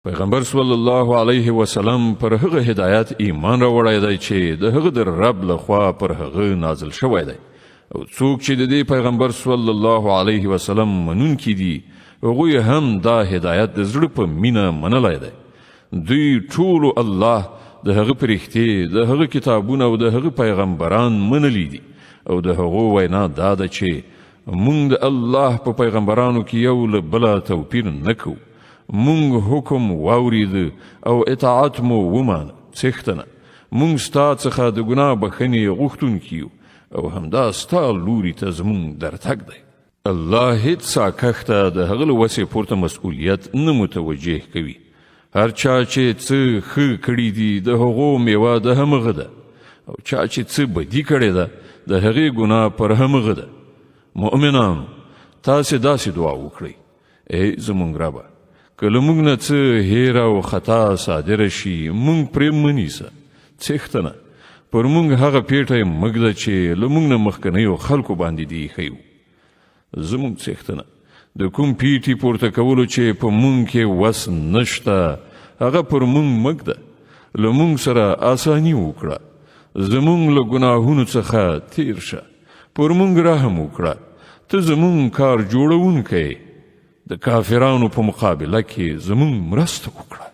پیغمبر صلی الله علیه وسلم پر هغه هدایت ایمان راوړی دی چې د هغه د رب لخوا پر هغه نازل شوی دی او څوک چې د دې پیغمبر صلی الله علیه وسلم منونکي دي هغوی هم دا هدایت د زړه په مینه منلی دی. دوی ټولو الله د هغه پرښتې د هغه کتابونه او د هغه پیغمبران منلی دي او د هغو وینا دا ده چې مونږ د الله په پیغمبرانو کې یو له بله توپیر نه کوو. مونږ حکم واورید او اطاعت مو ومانه څښتنه مونږ ستا څخه د ګناه بخښنې غوښتونکي یو او همدا ستا لوري ته زمونږ درتګ دی. الله هیڅ ساکښته د هغه له وسې پورته مسؤلیت نه متوجه کوي. هر چا چې څه ښه کړي دي د هغو میوه د همغه ده او چا چې څه بدي کړې ده د هغې ګناه پر همغه ده. مؤمنانو تاسې داسې دعا وکړئ: ای زمونږ ربه، که له موږ نه څه هیر او خطا صادره شي موږ پرې مه نیسه. څښتنه پر موږ هغه پیټی مه ږده چې له موږ نه مخکنیو خلکو باندې دې ایښی و. زموږ څښتنه د کوم پیټي پورته کولو چې په موږ کې وس نشته هغه پر موږ مه ږده. له موږ سره آساني وکړه. زموږ له ګناهونو څخه تیر شه. پر موږ رحم وکړه. ته زموږ کار جوړونکی د کافرانو په مقابله کې زموږ مرسته وکړه.